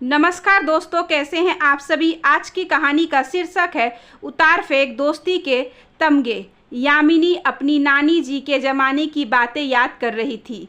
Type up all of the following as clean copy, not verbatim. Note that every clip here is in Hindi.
नमस्कार दोस्तों, कैसे हैं आप सभी। आज की कहानी का शीर्षक है उतार फेंक दोस्ती के तमगे। यामिनी अपनी नानी जी के ज़माने की बातें याद कर रही थी।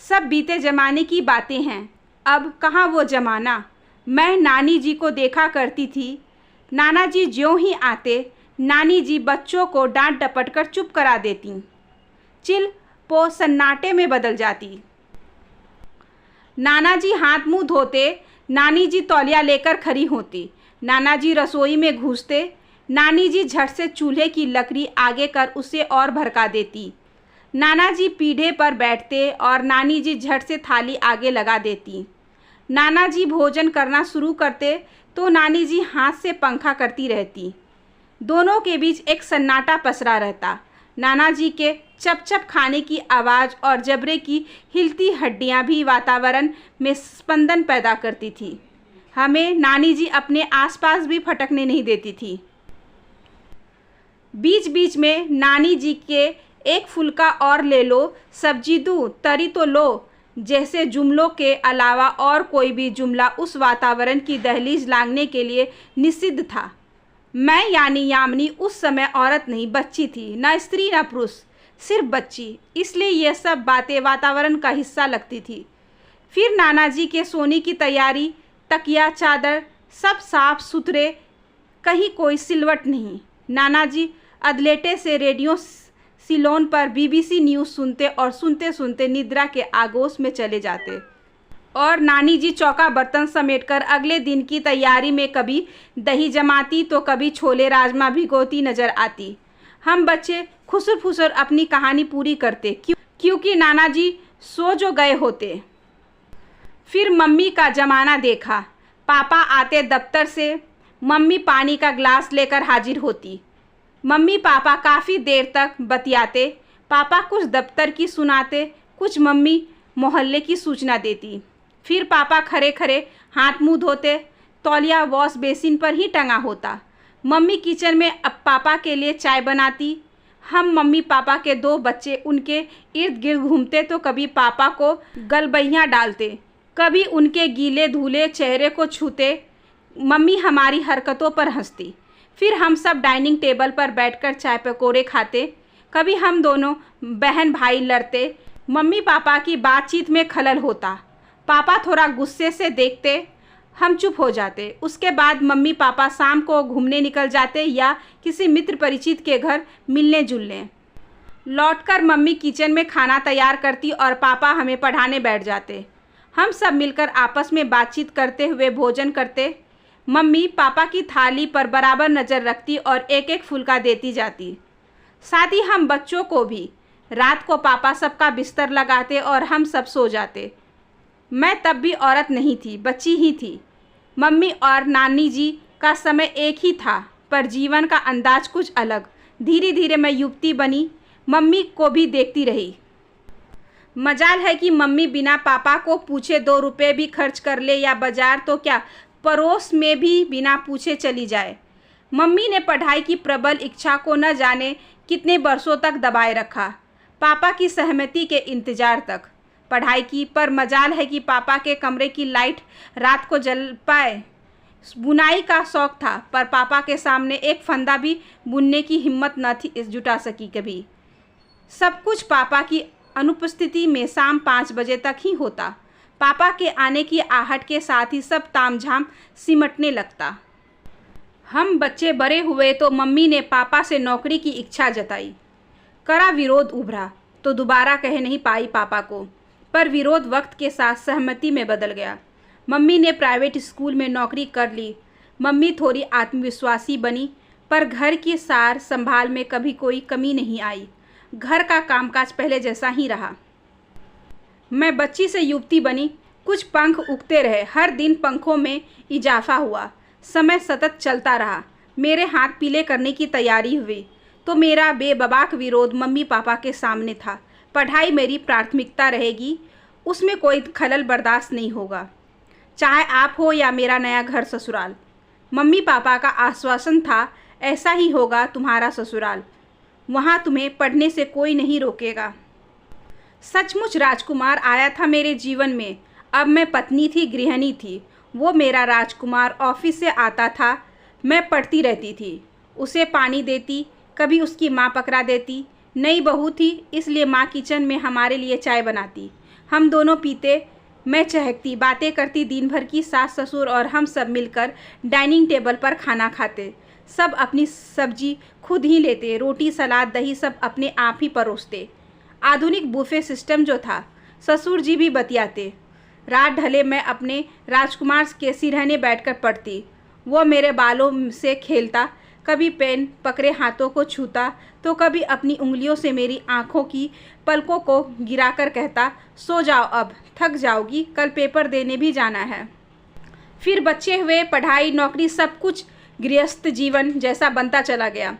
सब बीते ज़माने की बातें हैं, अब कहाँ वो ज़माना। मैं नानी जी को देखा करती थी। नाना जी ज्यों ही आते, नानी जी बच्चों को डांट डपट कर चुप करा देती। चिल पो सन्नाटे में बदल जाती। नाना जी हाथ मुंह धोते, नानी जी तौलिया लेकर खड़ी होती। नाना जी रसोई में घुसते, नानी जी झट से चूल्हे की लकड़ी आगे कर उसे और भड़का देती। नाना जी पीढ़े पर बैठते और नानी जी झट से थाली आगे लगा देती। नाना जी भोजन करना शुरू करते तो नानी जी हाथ से पंखा करती रहती। दोनों के बीच एक सन्नाटा पसरा रहता। नाना जी के चप चप खाने की आवाज़ और जबड़े की हिलती हड्डियां भी वातावरण में स्पंदन पैदा करती थी। हमें नानी जी अपने आसपास भी फटकने नहीं देती थी। बीच बीच में नानी जी के एक फुल्का और ले लो, सब्जी दूँ, तरी तो लो जैसे जुमलों के अलावा और कोई भी जुमला उस वातावरण की दहलीज लांघने के लिए निषिद्ध था। मैं यानी यामिनी उस समय औरत नहीं, बच्ची थी, न स्त्री न पुरुष, सिर्फ बच्ची। इसलिए ये सब बातें वातावरण का हिस्सा लगती थी। फिर नाना जी के सोने की तैयारी, तकिया चादर सब साफ सुथरे, कहीं कोई सिलवट नहीं। नाना जी अदलेटे से रेडियो सिलोन पर बीबीसी न्यूज़ सुनते और सुनते सुनते निद्रा के आगोश में चले जाते। और नानी जी चौका बर्तन समेटकर अगले दिन की तैयारी में कभी दही जमाती तो कभी छोले राजमा भिगोती नजर आती। हम बच्चे खुसर फुसर अपनी कहानी पूरी करते क्योंकि नाना जी सो जो गए होते। फिर मम्मी का ज़माना देखा। पापा आते दफ्तर से, मम्मी पानी का ग्लास लेकर हाजिर होती। मम्मी पापा काफ़ी देर तक बतियाते। पापा कुछ दफ्तर की सुनाते, कुछ मम्मी मोहल्ले की सूचना देती। फिर पापा खड़े खड़े हाथ मुंह धोते, तौलिया वॉश बेसिन पर ही टंगा होता। मम्मी किचन में अब पापा के लिए चाय बनाती। हम मम्मी पापा के दो बच्चे उनके इर्द गिर्द घूमते तो कभी पापा को गलबैयाँ डालते, कभी उनके गीले धुले चेहरे को छूते। मम्मी हमारी हरकतों पर हंसती। फिर हम सब डाइनिंग टेबल पर बैठकर चाय पकौड़े खाते। कभी हम दोनों बहन भाई लड़ते। मम्मी पापा की बातचीत में खलल होता। पापा थोड़ा गुस्से से देखते, हम चुप हो जाते। उसके बाद मम्मी पापा शाम को घूमने निकल जाते या किसी मित्र परिचित के घर मिलने जुलने। लौटकर मम्मी किचन में खाना तैयार करती और पापा हमें पढ़ाने बैठ जाते। हम सब मिलकर आपस में बातचीत करते हुए भोजन करते। मम्मी पापा की थाली पर बराबर नज़र रखती और एक एक फुल्का देती जाती। साथ ही हम बच्चों को भी। रात को पापा सबका बिस्तर लगाते और हम सब सो जाते। मैं तब भी औरत नहीं थी, बच्ची ही थी। मम्मी और नानी जी का समय एक ही था, पर जीवन का अंदाज कुछ अलग। धीरे धीरे मैं युवती बनी, मम्मी को भी देखती रही। मजाल है कि मम्मी बिना पापा को पूछे 2 रुपये भी खर्च कर ले या बाजार तो क्या, पड़ोस में भी बिना पूछे चली जाए। मम्मी ने पढ़ाई की प्रबल इच्छा को न जाने कितने वर्षों तक दबाए रखा, पापा की सहमति के इंतज़ार तक पढ़ाई की। पर मजाल है कि पापा के कमरे की लाइट रात को जल पाए। बुनाई का शौक़ था, पर पापा के सामने एक फंदा भी बुनने की हिम्मत न थी, जुटा सकी कभी। सब कुछ पापा की अनुपस्थिति में शाम 5 बजे तक ही होता। पापा के आने की आहट के साथ ही सब तामझाम सिमटने लगता। हम बच्चे बड़े हुए तो मम्मी ने पापा से नौकरी की इच्छा जताई। कड़ा विरोध उभरा तो दोबारा कह नहीं पाई पापा को, पर विरोध वक्त के साथ सहमति में बदल गया। मम्मी ने प्राइवेट स्कूल में नौकरी कर ली। मम्मी थोड़ी आत्मविश्वासी बनी, पर घर की सार संभाल में कभी कोई कमी नहीं आई। घर का कामकाज पहले जैसा ही रहा। मैं बच्ची से युवती बनी। कुछ पंख उगते रहे, हर दिन पंखों में इजाफा हुआ। समय सतत चलता रहा। मेरे हाथ पीले करने की तैयारी हुई तो मेरा बेबाक विरोध मम्मी पापा के सामने था। पढ़ाई मेरी प्राथमिकता रहेगी, उसमें कोई खलल बर्दाश्त नहीं होगा, चाहे आप हो या मेरा नया घर ससुराल। मम्मी पापा का आश्वासन था, ऐसा ही होगा तुम्हारा ससुराल, वहाँ तुम्हें पढ़ने से कोई नहीं रोकेगा। सचमुच राजकुमार आया था मेरे जीवन में। अब मैं पत्नी थी, गृहिणी थी। वो मेरा राजकुमार ऑफिस से आता था, मैं पढ़ती रहती थी, उसे पानी देती, कभी उसकी माँ पकड़ा देती। नई बहू थी इसलिए माँ किचन में हमारे लिए चाय बनाती, हम दोनों पीते, मैं चहकती, बातें करती दिन भर की। सास ससुर और हम सब मिलकर डाइनिंग टेबल पर खाना खाते, सब अपनी सब्जी खुद ही लेते, रोटी सलाद दही सब अपने आप ही परोसते। आधुनिक बुफे सिस्टम जो था, ससुर जी भी बतियाते। रात ढले मैं अपने राजकुमार के सिरहने बैठकर पढ़ती, वो मेरे बालों से खेलता, कभी पेन पकड़े हाथों को छूता तो कभी अपनी उंगलियों से मेरी आँखों की पलकों को गिराकर कहता, सो जाओ अब, थक जाओगी, कल पेपर देने भी जाना है। फिर बच्चे हुए, पढ़ाई नौकरी सब कुछ गृहस्थ जीवन जैसा बनता चला गया।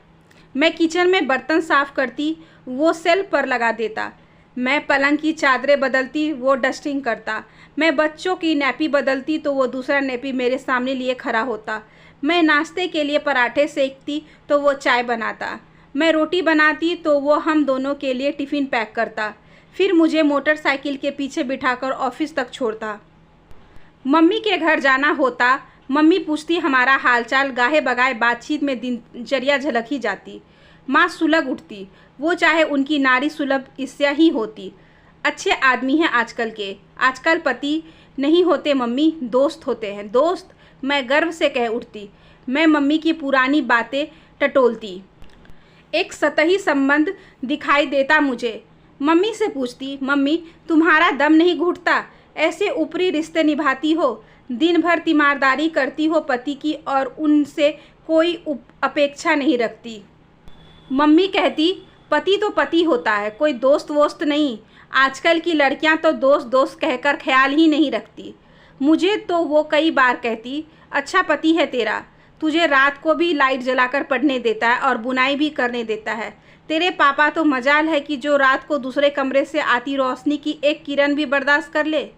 मैं किचन में बर्तन साफ़ करती, वो सेल्फ पर लगा देता, मैं पलंग की चादरें बदलती, वो डस्टिंग करता, मैं बच्चों की नैपी बदलती तो वो दूसरा नैपी मेरे सामने लिए खड़ा होता, मैं नाश्ते के लिए पराठे सेकती तो वो चाय बनाता, मैं रोटी बनाती तो वो हम दोनों के लिए टिफ़िन पैक करता, फिर मुझे मोटरसाइकिल के पीछे बिठाकर ऑफिस तक छोड़ता। मम्मी के घर जाना होता, मम्मी पूछती हमारा हालचाल, गाहे बगाए बातचीत में दिनचर्या झलक ही जाती। माँ सुलग उठती, वो चाहे उनकी नारी सुलभ ईर्ष्या ही होती। अच्छे आदमी हैं आजकल के, आजकल पति नहीं होते मम्मी, दोस्त होते हैं, दोस्त, मैं गर्व से कह उठती। मैं मम्मी की पुरानी बातें टटोलती, एक सतही संबंध दिखाई देता मुझे। मम्मी से पूछती, मम्मी तुम्हारा दम नहीं घुटता, ऐसे ऊपरी रिश्ते निभाती हो, दिन भर तीमारदारी करती हो पति की और उनसे कोई अपेक्षा नहीं रखती। मम्मी कहती, पति तो पति होता है, कोई दोस्त वोस्त नहीं, आजकल की लड़कियां तो दोस्त दोस्त कहकर ख्याल ही नहीं रखती। मुझे तो वो कई बार कहती, अच्छा पति है तेरा, तुझे रात को भी लाइट जलाकर पढ़ने देता है और बुनाई भी करने देता है। तेरे पापा तो मजाल है कि जो रात को दूसरे कमरे से आती रोशनी की एक किरण भी बर्दाश्त कर ले।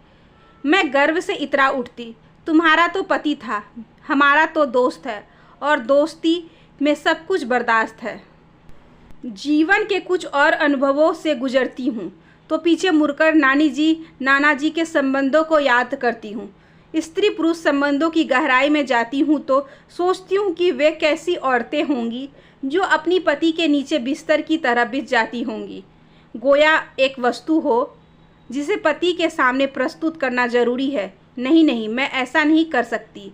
मैं गर्व से इतरा उठती, तुम्हारा तो पति था, हमारा तो दोस्त है और दोस्ती में सब कुछ बर्दाश्त है। जीवन के कुछ और अनुभवों से गुजरती हूँ तो पीछे मुड़कर नानी जी नाना जी के संबंधों को याद करती हूँ। स्त्री पुरुष संबंधों की गहराई में जाती हूँ तो सोचती हूँ कि वे कैसी औरतें होंगी जो अपनी पति के नीचे बिस्तर की तरह बिछ जाती होंगी, गोया एक वस्तु हो जिसे पति के सामने प्रस्तुत करना जरूरी है। नहीं नहीं, मैं ऐसा नहीं कर सकती।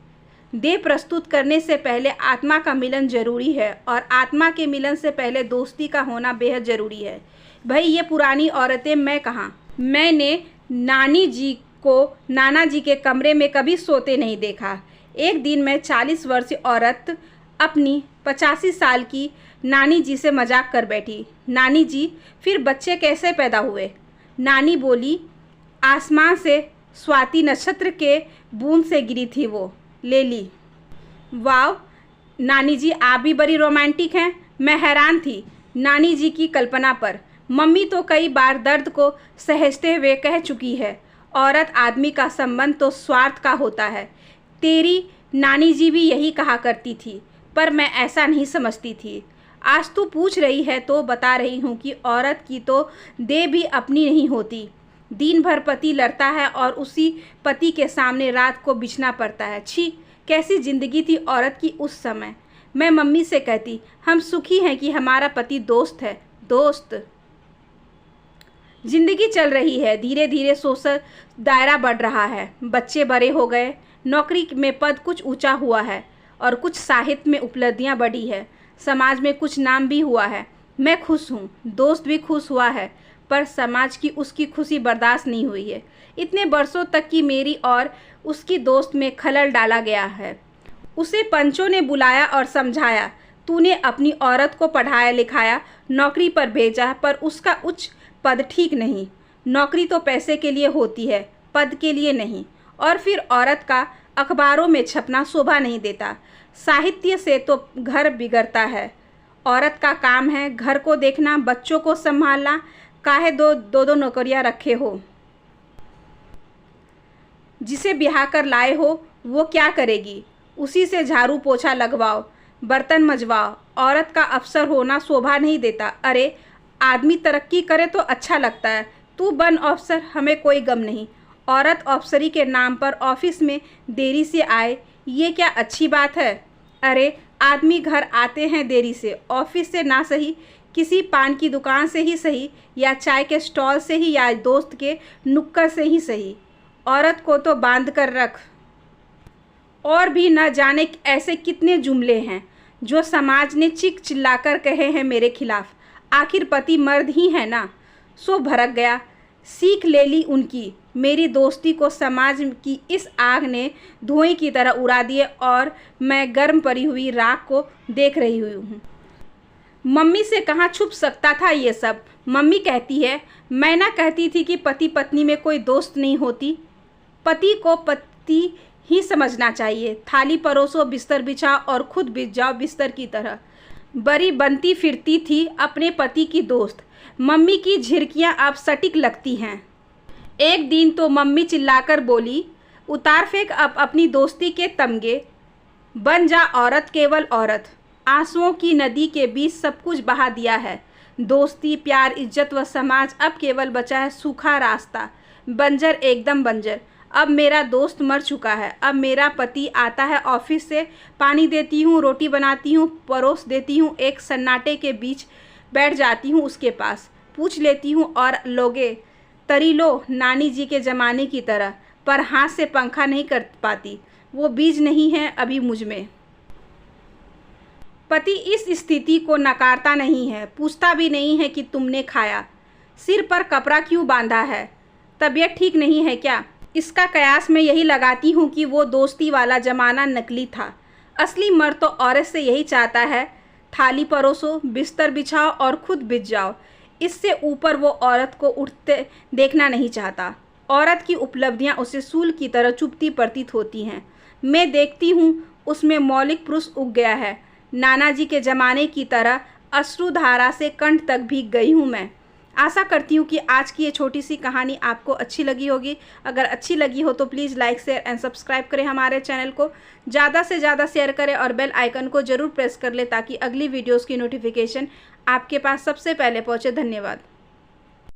देह प्रस्तुत करने से पहले आत्मा का मिलन जरूरी है और आत्मा के मिलन से पहले दोस्ती का होना बेहद ज़रूरी है। भाई ये पुरानी औरतें मैं कहाँ। मैंने नानी जी को नाना जी के कमरे में कभी सोते नहीं देखा। एक दिन मैं 40 वर्षीय औरत अपनी 85 साल की नानी जी से मजाक कर बैठी, नानी जी फिर बच्चे कैसे पैदा हुए? नानी बोली, आसमान से स्वाति नक्षत्र के बूंद से गिरी थी वो, ले ली। वाह नानी जी, आप भी बड़ी रोमांटिक हैं। मैं हैरान थी नानी जी की कल्पना पर। मम्मी तो कई बार दर्द को सहजते हुए कह चुकी है, औरत आदमी का संबंध तो स्वार्थ का होता है। तेरी नानी जी भी यही कहा करती थी, पर मैं ऐसा नहीं समझती थी। आज तू पूछ रही है तो बता रही हूँ कि औरत की तो देह भी अपनी नहीं होती। दिन भर पति लड़ता है और उसी पति के सामने रात को बिछना पड़ता है। छी, कैसी ज़िंदगी थी औरत की उस समय। मैं मम्मी से कहती, हम सुखी हैं कि हमारा पति दोस्त है, दोस्त। जिंदगी चल रही है, धीरे धीरे सोशल दायरा बढ़ रहा है, बच्चे बड़े हो गए, नौकरी में पद कुछ ऊंचा हुआ है और कुछ साहित्य में उपलब्धियां बढ़ी है, समाज में कुछ नाम भी हुआ है। मैं खुश हूँ, दोस्त भी खुश हुआ है, पर समाज की उसकी खुशी बर्दाश्त नहीं हुई है। इतने बरसों तक की मेरी और उसकी दोस्त में खलल डाला गया है। उसे पंचों ने बुलाया और समझाया, तूने अपनी औरत को पढ़ाया लिखाया, नौकरी पर भेजा, पर उसका उच्च पद ठीक नहीं। नौकरी तो पैसे के लिए होती है, पद के लिए नहीं। और फिर औरत का अखबारों में छपना शोभा नहीं देता। साहित्य से तो घर बिगड़ता है। औरत का काम है घर को देखना, बच्चों को संभालना, काहे दो नौकरियां रखे हो। जिसे ब्याह कर लाए हो वो क्या करेगी? उसी से झाड़ू पोछा लगवाओ, बर्तन मजवाओ। औरत का अफसर होना शोभा नहीं देता। अरे आदमी तरक्की करे तो अच्छा लगता है, तू बन अफसर, हमें कोई गम नहीं। औरत अफसरी के नाम पर ऑफिस में देरी से आए, ये क्या अच्छी बात है? अरे आदमी घर आते हैं देरी से, ऑफिस से ना सही, किसी पान की दुकान से ही सही, या चाय के स्टॉल से ही, या दोस्त के नुक्कड़ से ही सही। औरत को तो बांध कर रख। और भी न जाने ऐसे कितने जुमले हैं जो समाज ने चीख चिल्लाकर कहे हैं मेरे खिलाफ। आखिर पति मर्द ही है ना। सो भड़क गया। सीख ले ली उनकी। मेरी दोस्ती को समाज की इस आग ने धुएं की तरह उड़ा दिए और मैं गर्म पड़ी हुई राख को देख रही हुई हूँ। मम्मी से कहाँ छुप सकता था ये सब। मम्मी कहती है, मैं ना कहती थी कि पति पत्नी में कोई दोस्त नहीं होती। पति को पति ही समझना चाहिए। थाली परोसो, बिस्तर बिछाओ और खुद बिछ जाओ बिस्तर की तरह। बड़ी बनती फिरती थी अपने पति की दोस्त। मम्मी की झिड़कियाँ अब सटीक लगती हैं। एक दिन तो मम्मी चिल्लाकर बोली, उतार फेंक अब अपनी दोस्ती के तमगे, बन जा औरत, केवल औरत। आंसुओं की नदी के बीच सब कुछ बहा दिया है। दोस्ती, प्यार, इज्जत व समाज, अब केवल बचा है सूखा रास्ता। बंजर, एकदम बंजर। अब मेरा दोस्त मर चुका है। अब मेरा पति आता है ऑफिस से, पानी देती हूँ, रोटी बनाती हूँ, परोस देती हूँ, एक सन्नाटे के बीच बैठ जाती हूँ उसके पास, पूछ लेती हूँ और लोगे तरी लो, नानी जी के ज़माने की तरह, पर हाथ से पंखा नहीं कर पाती। वो बीज नहीं है अभी मुझ में। पति इस स्थिति को नकारता नहीं है, पूछता भी नहीं है कि तुमने खाया, सिर पर कपड़ा क्यों बांधा है, तबीयत ठीक नहीं है क्या। इसका कयास मैं यही लगाती हूँ कि वो दोस्ती वाला ज़माना नकली था। असली मर्द तो औरत से यही चाहता है, थाली परोसो, बिस्तर बिछाओ और खुद बिछ जाओ। इससे ऊपर वो औरत को उठते देखना नहीं चाहता। औरत की उपलब्धियाँ उसे सूल की तरह चुभती प्रतीत होती हैं। मैं देखती हूँ उसमें मौलिक पुरुष उग गया है। नाना जी के ज़माने की तरह अश्रुधारा से कंठ तक भीग गई हूँ मैं। आशा करती हूँ कि आज की ये छोटी सी कहानी आपको अच्छी लगी होगी। अगर अच्छी लगी हो तो please like, share and subscribe करें हमारे चैनल को। ज़्यादा से ज़्यादा शेयर करें और बेल आइकन को ज़रूर प्रेस कर लें ताकि अगली वीडियोज़ की नोटिफिकेशन आपके पास सबसे पहले पहुँचे। धन्यवाद।